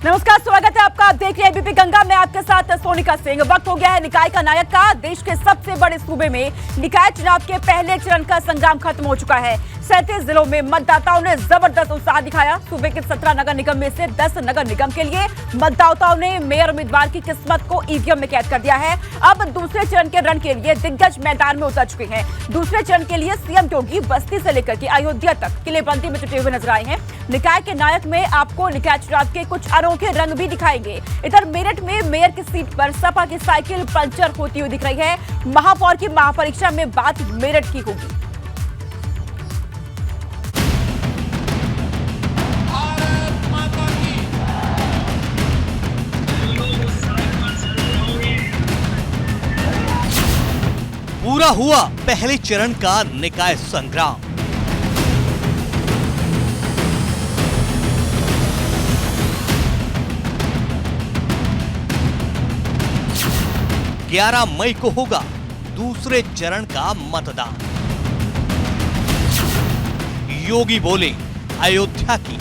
नमस्कार, स्वागत है आपका। आप देख रहे हैं एबीपी गंगा में, आपके साथ सोनिका सिंह। वक्त हो गया है निकाय का नायक का। देश के सबसे बड़े सूबे में निकाय चुनाव के पहले चरण का संग्राम खत्म हो चुका है। 37 जिलों में मतदाताओं ने जबरदस्त उत्साह दिखाया। सूबे के 17 नगर निगम में से 10 नगर निगम के लिए मतदाताओं ने मेयर उम्मीदवार की किस्मत को ईवीएम में कैद कर दिया है। अब दूसरे चरण के रण के लिए दिग्गज मैदान में उतर चुके हैं। दूसरे चरण के लिए सीएम योगी बस्ती से लेकर के अयोध्या तक किलेबंदी में जुटे हुए नजर आए हैं। निकाय के नायक में आपको निकाय चुनाव के कुछ अनोखे रंग भी दिखाएंगे। इधर मेरठ में मेयर की सीट पर सपा की साइकिल पंचर होती हुई दिख रही है। महापौर की महापरीक्षा में बात मेरठ की होगी। पूरा हुआ पहले चरण का निकाय संग्राम। ग्यारह मई को होगा दूसरे चरण का मतदान। योगी बोले, अयोध्या की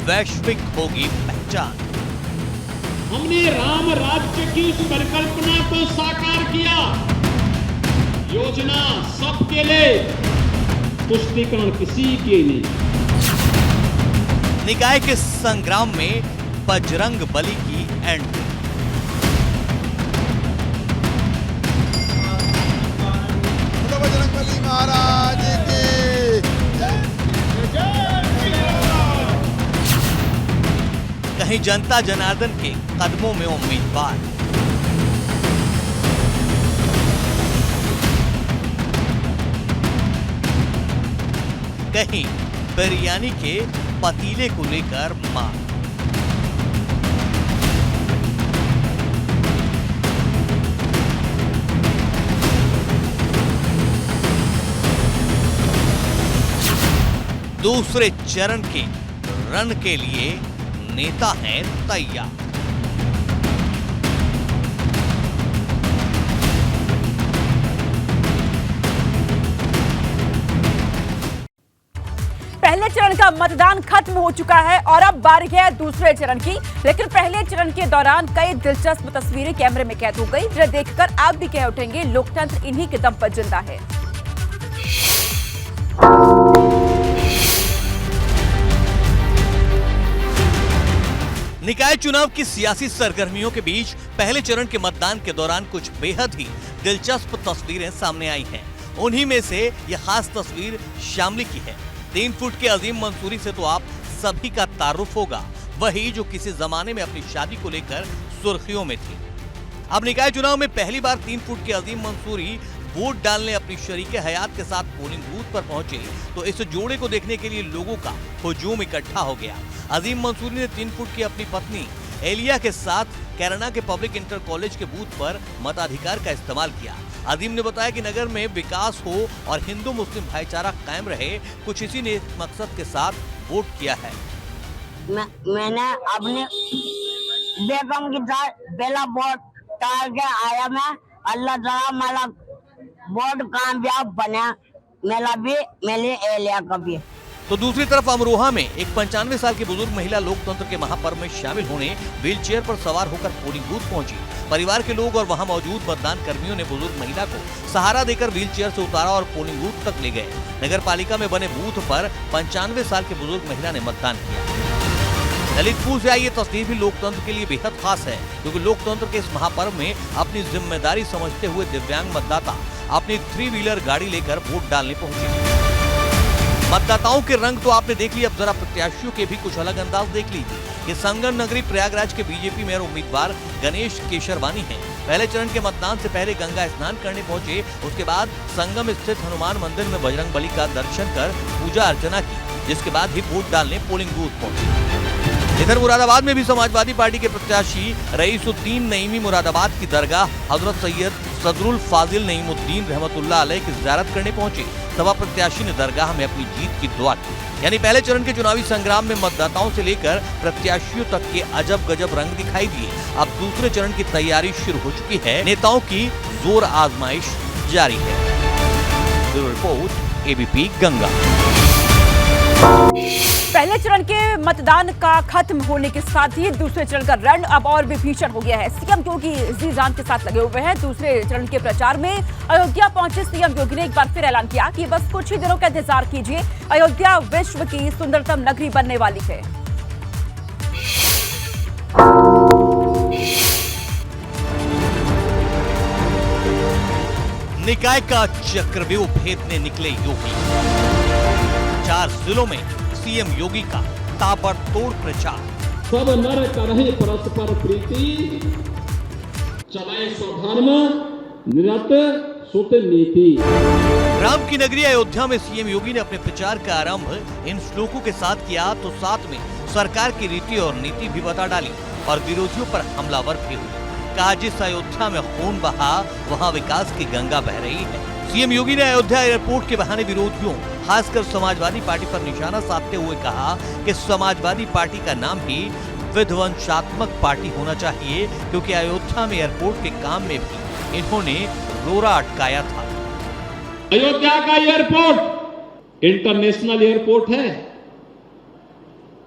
वैश्विक होगी पहचान। हमने राम राज्य की परिकल्पना को साकार किया। योजना सबके लिए, तुष्टीकरण किसी के नहीं। निकाय के संग्राम में बजरंग बली की एंट्री। बजरंग बली महाराज की कहीं जनता जनार्दन के कदमों में उम्मीदवार, कहीं बिरयानी के पतीले को लेकर मां। दूसरे चरण के रण के लिए नेता हैं तैयार। पहले चरण का मतदान खत्म हो चुका है और अब बारी है दूसरे चरण की। लेकिन पहले चरण के दौरान कई दिलचस्प तस्वीरें कैमरे में कैद हो गई, जिन्हें देखकर आप भी कह उठेंगे, लोकतंत्र इन्हीं के दम पर जिंदा है। निकाय चुनाव की सियासी सरगर्मियों के बीच पहले चरण के मतदान के दौरान कुछ बेहद ही दिलचस्प तस्वीरें सामने आई हैं। उन्हीं में से यह खास तस्वीर शामली की है। 3 फुट के अजीम मंसूरी से तो आप सभी का तारुफ होगा, वही जो किसी जमाने में अपनी शादी को लेकर सुर्खियों में थी। अब निकाय चुनाव में पहली बार 3 फुट के अजीम मंसूरी वोट डालने अपनी शरीके हयात के साथ पोलिंग बूथ पर पहुंचे तो इस जोड़े को देखने के लिए लोगों का हुजूम इकट्ठा हो गया। अजीम मंसूरी ने 3 फुट की अपनी पत्नी एलिया के साथ कैराना के पब्लिक इंटर कॉलेज के बूथ पर मताधिकार का इस्तेमाल किया। अजीम ने बताया कि नगर में विकास हो और हिंदू मुस्लिम भाईचारा कायम रहे, कुछ इसी ने मकसद के साथ वोट किया है। मैंने अपने बेगम की पहला वोट डाल के आया। मैं अल्लाह ताला मेरा वोट कामयाब बना, मेरा भी मेरी एलिया का भी। तो दूसरी तरफ अमरोहा में एक 95 साल की बुजुर्ग महिला लोकतंत्र के महापर्व में शामिल होने व्हील चेयर पर सवार होकर पोलिंग बूथ पहुंची। परिवार के लोग और वहां मौजूद मतदान कर्मियों ने बुजुर्ग महिला को सहारा देकर व्हील चेयर से उतारा और पोलिंग बूथ तक ले गए। नगर पालिका में बने बूथ पर 95 साल की बुजुर्ग महिला ने मतदान किया। ललितपुर से आई ये तस्वीर भी लोकतंत्र के लिए बेहद खास है, क्योंकि लोकतंत्र के इस महापर्व में अपनी जिम्मेदारी समझते हुए दिव्यांग मतदाता अपनी 3 व्हीलर गाड़ी लेकर वोट डालने पहुंचे। मतदाताओं के रंग तो आपने देख लिया, अब जरा प्रत्याशियों के भी कुछ अलग अंदाज देख लीजिए। ये संगम नगरी प्रयागराज के बीजेपी मेयर उम्मीदवार गणेश केशरवानी हैं। पहले चरण के मतदान से पहले गंगा स्नान करने पहुंचे, उसके बाद संगम स्थित हनुमान मंदिर में बजरंग बली का दर्शन कर पूजा अर्चना की, जिसके बाद ही वोट डालने पोलिंग बूथ पहुंचे। इधर मुरादाबाद में भी समाजवादी पार्टी के प्रत्याशी रईसुद्दीन नईमी मुरादाबाद की दरगाह हजरत सैयद सदरुल फाजिल नईमुद्दीन रहमतुल्लाह अलैह की ज़ियारत करने पहुंचे। सपा प्रत्याशी ने दरगाह में अपनी जीत की दुआ की। यानी पहले चरण के चुनावी संग्राम में मतदाताओं से लेकर प्रत्याशियों तक के अजब गजब रंग दिखाई दिए। अब दूसरे चरण की तैयारी शुरू हो चुकी है, नेताओं की जोर आजमाइश जारी है। Bureau report, ABP Ganga. पहले चरण के मतदान का खत्म होने के साथ ही दूसरे चरण का रण अब और भी भीषण हो गया है। सीएम योगी जी जान के साथ लगे हुए हैं। दूसरे चरण के प्रचार में अयोध्या पहुंचे सीएम योगी ने एक बार फिर ऐलान किया कि बस कुछ ही दिनों का इंतजार कीजिए, अयोध्या विश्व की सुंदरतम नगरी बनने वाली है। निकाय का चक्रव्यूह भेदने निकले योगी। 4 जिलों में सीएम योगी का ताबड़तोड़ प्रचार। सब नर करहि परस्पर प्रीति, चलाए स्वधर्म निरत सुत नीति। राम की नगरी अयोध्या में सीएम योगी ने अपने प्रचार का आरंभ इन श्लोकों के साथ किया तो साथ में सरकार की रीति और नीति भी बता डाली और विरोधियों पर हमलावर भी हुए। कहा जिस अयोध्या में खून बहा वहां विकास की गंगा बह रही है। सीएम योगी ने अयोध्या एयरपोर्ट के बहाने विरोधियों खासकर समाजवादी पार्टी पर निशाना साधते हुए कहा कि समाजवादी पार्टी का नाम ही विध्वंसात्मक पार्टी होना चाहिए, क्योंकि अयोध्या में एयरपोर्ट के काम में भी इन्होंने रोरा अटकाया था। अयोध्या का एयरपोर्ट इंटरनेशनल एयरपोर्ट है।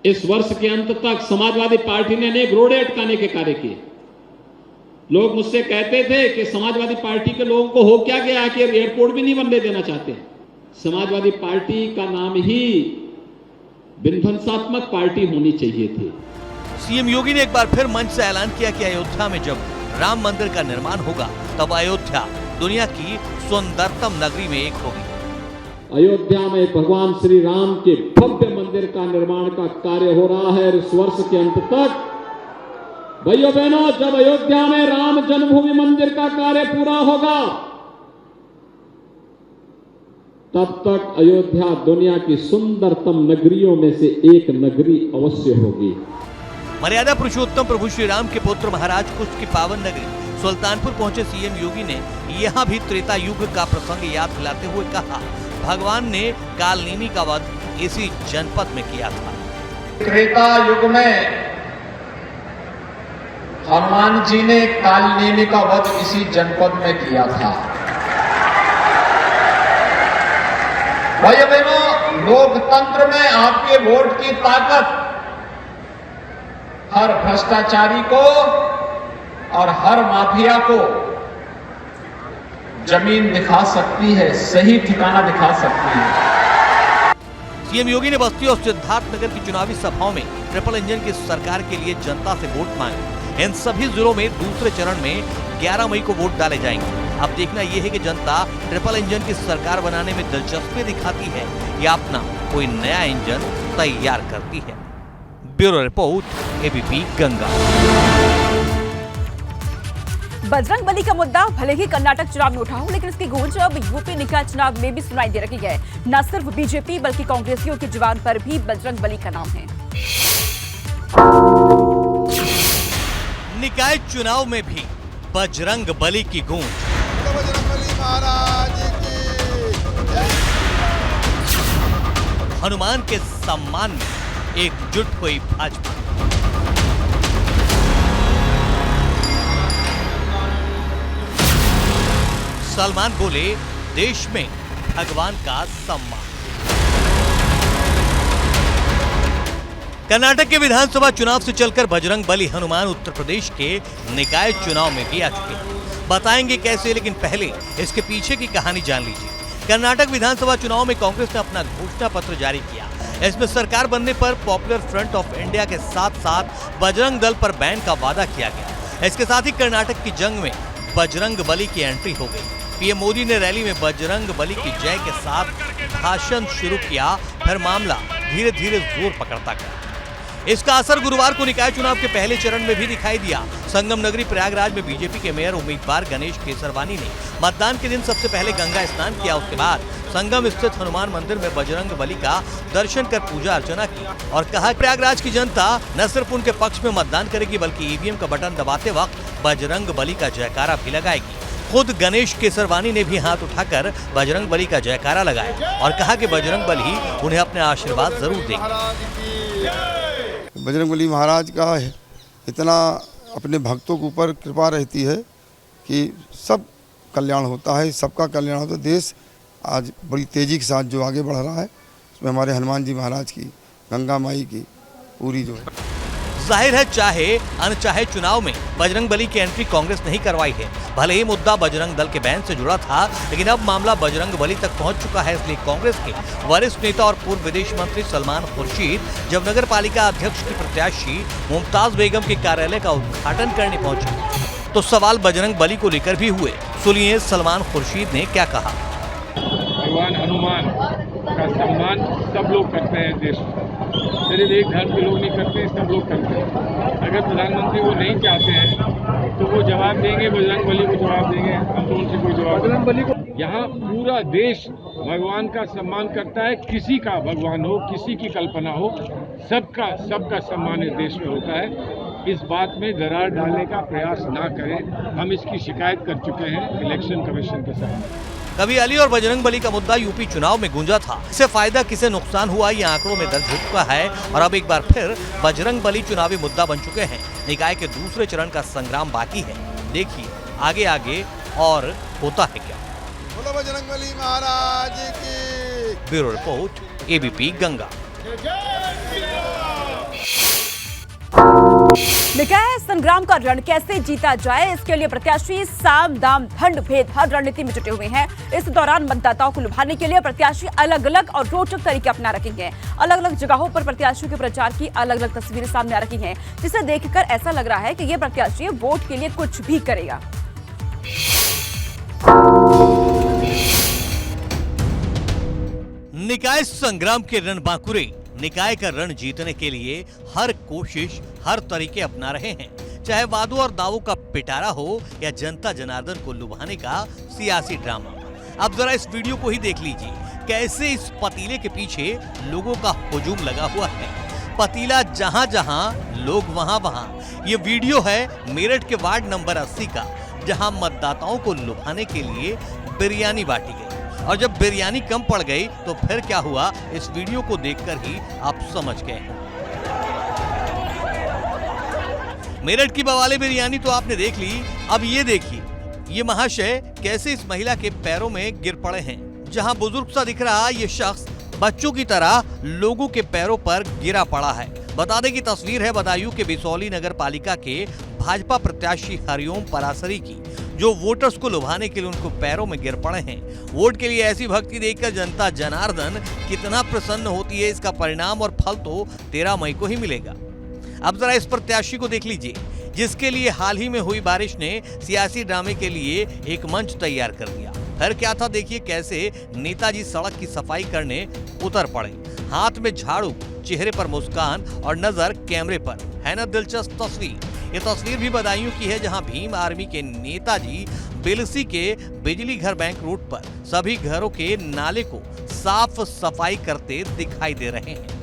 इस वर्ष के अंत तक समाजवादी पार्टी ने अनेक रोड़े अटकाने के कार्य किए। लोग मुझसे कहते थे कि समाजवादी पार्टी के लोगों को हो क्या गया कि एयरपोर्ट भी नहीं बनने देना चाहते। समाजवादी पार्टी का नाम ही विध्वंसात्मक पार्टी होनी चाहिए थी। सीएम योगी ने एक बार फिर मंच से ऐलान किया कि अयोध्या में जब राम मंदिर का निर्माण होगा तब अयोध्या दुनिया की सुंदरतम नगरी में एक होगी। अयोध्या में भगवान श्री राम के भव्य मंदिर का निर्माण का कार्य हो रहा है। इस वर्ष के अंत तक भाइयों बहनों, जब अयोध्या में राम जन्मभूमि मंदिर का कार्य पूरा होगा तब तक अयोध्या दुनिया की सुंदरतम नगरियों में से एक नगरी अवश्य होगी। मर्यादा पुरुषोत्तम प्रभु श्री राम के पुत्र महाराज कुश की पावन नगरी सुल्तानपुर पहुंचे सीएम योगी ने यहां भी त्रेता युग का प्रसंग याद दिलाते हुए कहा, भगवान ने कालनेमी का वध इसी जनपद में किया था। त्रेता युग में हनुमान जी ने कालनेमी का वध इसी जनपद में किया था। भाइयों बहनों, लोकतंत्र में आपके वोट की ताकत हर भ्रष्टाचारी को और हर माफिया को जमीन दिखा सकती है, सही ठिकाना दिखा सकती है। सीएम योगी ने बस्ती और सिद्धार्थनगर की चुनावी सभाओं में ट्रिपल इंजन की सरकार के लिए जनता से वोट मांगे। इन सभी जिलों में दूसरे चरण में 11 मई को वोट डाले जाएंगे। अब देखना यह है कि जनता ट्रिपल इंजन की सरकार बनाने में दिलचस्पी दिखाती है या अपना कोई नया इंजन तैयार करती है। Bureau report, ABP Ganga. Bajrang Bali का मुद्दा भले ही कर्नाटक चुनाव में उठा हो, लेकिन इसकी गूंज अब यूपी निकाय चुनाव में भी सुनाई दे रही है। न सिर्फ बीजेपी बल्कि कांग्रेसियों की जुबान पर भी बजरंग बली का नाम है। निकाय चुनाव में भी बजरंग बली की गूंज। बजरंग बली महाराज की जय। हनुमान के सम्मान में एकजुट हुई भाजपा। सलमान बोले, देश में भगवान का सम्मान। कर्नाटक के विधानसभा चुनाव से चलकर बजरंग बली हनुमान उत्तर प्रदेश के निकाय चुनाव में भी आ चुके हैं। बताएंगे कैसे, लेकिन पहले इसके पीछे की कहानी जान लीजिए। कर्नाटक विधानसभा चुनाव में कांग्रेस ने अपना घोषणा पत्र जारी किया। इसमें सरकार बनने पर पॉपुलर फ्रंट ऑफ इंडिया के साथ साथ बजरंग दल पर बैन का वादा किया गया। इसके साथ ही कर्नाटक की जंग में बजरंग बली की एंट्री हो गई। पीएम मोदी ने रैली में बजरंग बली की जय के साथ भाषण शुरू किया। फिर मामला धीरे धीरे जोर पकड़ता गया। इसका असर गुरुवार को निकाय चुनाव के पहले चरण में भी दिखाई दिया। संगम नगरी प्रयागराज में बीजेपी के मेयर उम्मीदवार गणेश केसरवानी ने मतदान के दिन सबसे पहले गंगा स्नान किया। उसके बाद संगम स्थित हनुमान मंदिर में बजरंग बली का दर्शन कर पूजा अर्चना की और कहा, प्रयागराज की जनता न सिर्फ उनके पक्ष में मतदान करेगी बल्कि ईवीएम का बटन दबाते वक्त बजरंग बली का जयकारा भी लगाएगी। खुद गणेश केसरवानी ने भी हाथ उठाकर बजरंग बली का जयकारा लगाया और कहा कि बजरंग बली उन्हें अपने आशीर्वाद जरूर देंगे। बजरंग बली महाराज का इतना अपने भक्तों के ऊपर कृपा रहती है कि सब कल्याण होता है, सबका कल्याण होता है। देश आज बड़ी तेजी के साथ जो आगे बढ़ रहा है, उसमें हमारे हनुमान जी महाराज की, गंगा माई की पूरी जो है। जाहिर है चाहे अनचाहे चुनाव में बजरंगबली की एंट्री कांग्रेस नहीं करवाई है। भले ही मुद्दा बजरंग दल के बैन से जुड़ा था, लेकिन अब मामला बजरंगबली तक पहुंच चुका है। इसलिए कांग्रेस के वरिष्ठ नेता और पूर्व विदेश मंत्री सलमान खुर्शीद जब नगर पालिका अध्यक्ष की प्रत्याशी मुमताज बेगम के कार्यालय का उद्घाटन करने पहुंचे तो सवाल बजरंगबली को लेकर भी हुए। सुनिए सलमान खुर्शीद ने क्या कहा। भगवान हनुमान का सम्मान सब लोग करते हैं देश में, सिर्फ एक धर्म के लोग नहीं करते, सब लोग करते हैं। अगर प्रधानमंत्री वो नहीं चाहते हैं तो वो जवाब देंगे, बजरंगबली को जवाब देंगे, हम तो उनसे कोई जवाब बजरंगबली को। यहाँ पूरा देश भगवान का सम्मान करता है, किसी का भगवान हो, किसी की कल्पना हो, सबका सम्मान इस देश में होता है। इस बात में दरार डालने का प्रयास ना करें, हम इसकी शिकायत कर चुके हैं इलेक्शन कमीशन के साथ। कभी अली और बजरंगबली का मुद्दा यूपी चुनाव में गूंजा था। इससे फायदा किसे नुकसान हुआ ये आंकड़ों में दर्ज हो चुका है और अब एक बार फिर बजरंगबली चुनावी मुद्दा बन चुके हैं। निकाय के दूसरे चरण का संग्राम बाकी है। देखिए आगे और होता है क्या। बोलो बजरंगबली महाराज की। Bureau report, ABP Ganga. निकाय संग्राम का रण कैसे जीता जाए, इसके लिए प्रत्याशी साम दाम दंड भेद हर रणनीति में जुटे हुए हैं। इस दौरान मतदाताओं को लुभाने के लिए प्रत्याशी अलग अलग और रोचक तरीके अपना रखेंगे। अलग अलग जगहों पर प्रत्याशियों के प्रचार की अलग अलग तस्वीरें सामने आ रही हैं, जिसे देखकर ऐसा लग रहा है कि ये प्रत्याशी वोट के लिए कुछ भी करेगा। निकाय संग्राम के रणबांकुरे निकाय का रण जीतने के लिए हर कोशिश, हर तरीके अपना रहे हैं। चाहे वादों और दावों का पिटारा हो या जनता जनार्दन को लुभाने का सियासी ड्रामा। अब जरा इस वीडियो को ही देख लीजिए, कैसे इस पतीले के पीछे लोगों का हुजूम लगा हुआ है। पतीला जहां जहां, लोग वहां वहां। ये वीडियो है मेरठ के वार्ड नंबर 80 का, जहां मतदाताओं को लुभाने के लिए बिरयानी बांटी गई। और जब बिरयानी कम पड़ गई तो फिर क्या हुआ, इस वीडियो को देखकर ही आप समझ गए। मेरठ की बवाले बिरयानी तो आपने देख ली, अब ये देखिए ये महाशय कैसे इस महिला के पैरों में गिर पड़े हैं। जहां बुजुर्ग सा दिख रहा ये शख्स बच्चों की तरह लोगों के पैरों पर गिरा पड़ा है। बता दें कि तस्वीर है बदायूं के बिसौली नगर पालिका के भाजपा प्रत्याशी हरिओम परासरी की, जो वोटर्स को लुभाने के लिए उनको पैरों में गिर पड़े हैं। वोट के लिए ऐसी भक्ति देखकर जनता जनार्दन कितना प्रसन्न होती है, इसका परिणाम और फल तो 13 मई को ही मिलेगा। अब जरा इस प्रत्याशी को देख लीजिए, जिसके लिए हाल ही में हुई बारिश ने सियासी ड्रामे के लिए एक मंच तैयार कर दिया। फिर क्या था, देखिए कैसे नेताजी सड़क की सफाई करने उतर पड़े, हाथ में झाड़ू, चेहरे पर मुस्कान और नजर कैमरे पर। है ना दिलचस्प तस्वीर। ये तस्वीर भी बदायूं की है, जहां भीम आर्मी के नेताजी बिलसी के बिजली घर बैंक रोड पर सभी घरों के नाले को साफ सफाई करते दिखाई दे रहे हैं।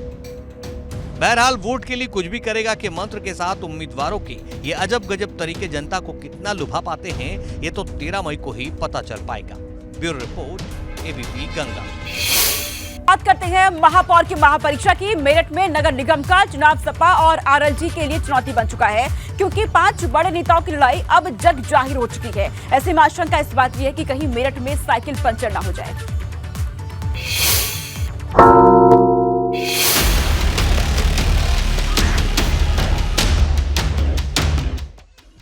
बहरहाल वोट के लिए कुछ भी करेगा के मंत्र के साथ उम्मीदवारों के ये अजब गजब तरीके जनता को कितना लुभा पाते हैं, ये तो 13 मई को ही पता चल पाएगा। Bureau report, ABP Ganga. बात करते हैं महापौर की महापरीक्षा की। मेरठ में नगर निगम का चुनाव सपा और आरएलजी के लिए चुनौती बन चुका है, क्योंकि 5 बड़े नेताओं की लड़ाई अब जग जाहिर हो चुकी है। ऐसे में आशंका इस बात की है कि कहीं मेरठ में साइकिल पंचर ना हो जाए।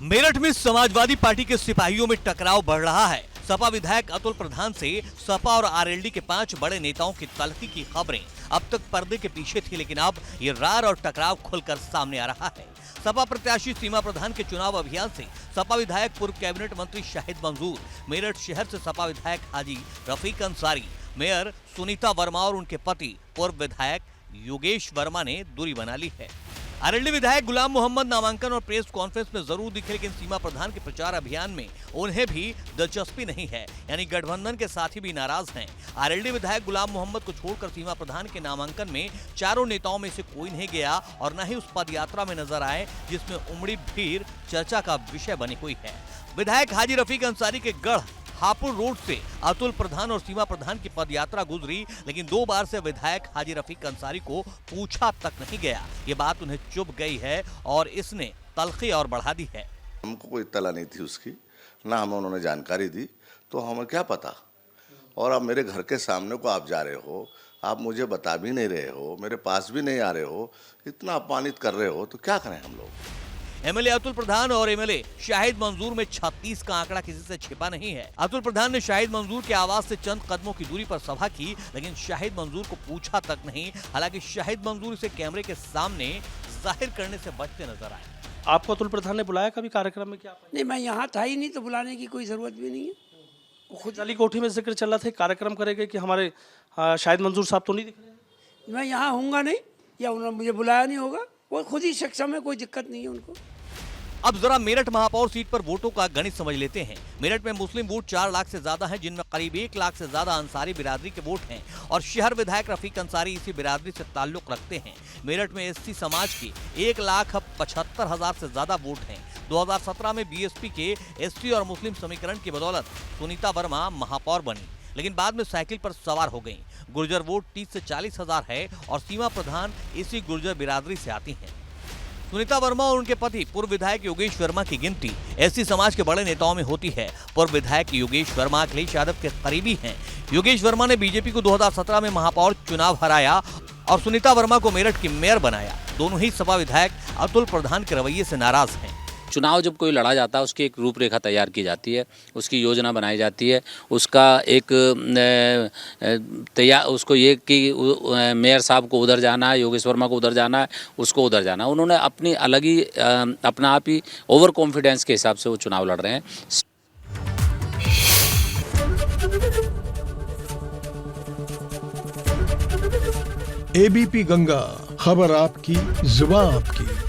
मेरठ में समाजवादी पार्टी के सिपाहियों में टकराव बढ़ रहा है। सपा विधायक अतुल प्रधान से सपा और आरएलडी के 5 बड़े नेताओं की तल्खी की खबरें अब तक पर्दे के पीछे थी, लेकिन अब ये रार और टकराव खुलकर सामने आ रहा है। सपा प्रत्याशी सीमा प्रधान के चुनाव अभियान से सपा विधायक पूर्व कैबिनेट मंत्री शाहिद मंजूर, मेरठ शहर से सपा विधायक हाजी रफीक अंसारी, मेयर सुनीता वर्मा और उनके पति पूर्व विधायक योगेश वर्मा ने दूरी बना ली है। आरएलडी विधायक गुलाम मोहम्मद नामांकन और प्रेस कॉन्फ्रेंस में जरूर दिखे, लेकिन सीमा प्रधान के प्रचार अभियान में उन्हें भी दिलचस्पी नहीं है, यानी गठबंधन के साथी भी नाराज हैं। आरएलडी विधायक गुलाम मोहम्मद को छोड़कर सीमा प्रधान के नामांकन में चारों नेताओं में से कोई नहीं गया और न ही उस पदयात्रा में नजर आए जिसमें उमड़ी भीड़ चर्चा का विषय बनी हुई है। विधायक हाजी रफीक अंसारी के गढ़ हापुड़ रोड से अतुल प्रधान और सीमा प्रधान की पदयात्रा गुजरी, लेकिन 2 बार से विधायक हाजी रफीक अंसारी को पूछा तक नहीं गया। ये बात उन्हें चुभ गई है और इसने तल्खी और बढ़ा दी है। हमको कोई इत्तला नहीं थी उसकी, ना हमें उन्होंने जानकारी दी, तो हमें क्या पता। और अब मेरे घर के सामने को आप जा रहे हो, आप मुझे बता भी नहीं रहे हो, मेरे पास भी नहीं आ रहे हो, इतना अपमानित कर रहे हो, तो क्या करें हम लोग। एमएलए अतुल प्रधान और एमएलए शाहिद मंजूर में 36 का आंकड़ा किसी से छिपा नहीं है। अतुल प्रधान ने शाहिद मंजूर के आवास से चंद कदमों की दूरी पर सभा की, लेकिन शाहिद मंजूर को पूछा तक नहीं। हालांकि शाहिद मंजूर इसे कैमरे के सामने जाहिर करने से बचते नजर आए। आपको अतुल प्रधान ने बुलाया कभी कार्यक्रम में? क्या नहीं, मैं यहाँ था ही नहीं, तो बुलाने की कोई जरूरत भी नहीं है। वो खुद जाली कोठी में जिक्र चल रहा था, कार्यक्रम करेंगे कि हमारे शाहिद मंजूर साहब तो नहीं दिख रहे। मैं यहाँ हूँगा नहीं, या उन्होंने मुझे बुलाया नहीं होगा, वो खुद ही सक्षम है, कोई दिक्कत नहीं है उनको। अब जरा मेरठ महापौर सीट पर वोटों का गणित समझ लेते हैं। मेरठ में मुस्लिम वोट 4 लाख से ज्यादा हैं, जिनमें करीब 1 लाख से ज्यादा अंसारी बिरादरी के वोट हैं और शहर विधायक रफीक अंसारी इसी बिरादरी से ताल्लुक रखते हैं। मेरठ में एससी समाज के 1,75,000 से ज्यादा वोट हैं। 2017 में बीएसपी के एसटी और मुस्लिम समीकरण की बदौलत सुनीता वर्मा महापौर बनी, लेकिन बाद में साइकिल पर सवार हो गईं। गुर्जर वोट 30 से 40 हजार है और सीमा प्रधान इसी गुर्जर बिरादरी से आती हैं। सुनीता वर्मा और उनके पति पूर्व विधायक योगेश वर्मा की गिनती एससी समाज के बड़े नेताओं में होती है। पूर्व विधायक योगेश वर्मा अखिलेश यादव के करीबी हैं। योगेश वर्मा ने बीजेपी को 2017 में महापौर चुनाव हराया और सुनीता वर्मा को मेरठ की मेयर बनाया। दोनों ही सपा विधायक अतुल प्रधान के रवैये से नाराज हैं। चुनाव जब कोई लड़ा जाता है, उसकी एक रूपरेखा तैयार की जाती है, उसकी योजना बनाई जाती है, उसका एक उसको ये कि मेयर साहब को उधर जाना है, योगेश वर्मा को उधर जाना है, उसको उधर जाना है। उन्होंने अपनी अलग ही अपना आप ही ओवर कॉन्फिडेंस के हिसाब से वो चुनाव लड़ रहे हैं। एबीपी गंगा, खबर आपकी, जुबान आपकी।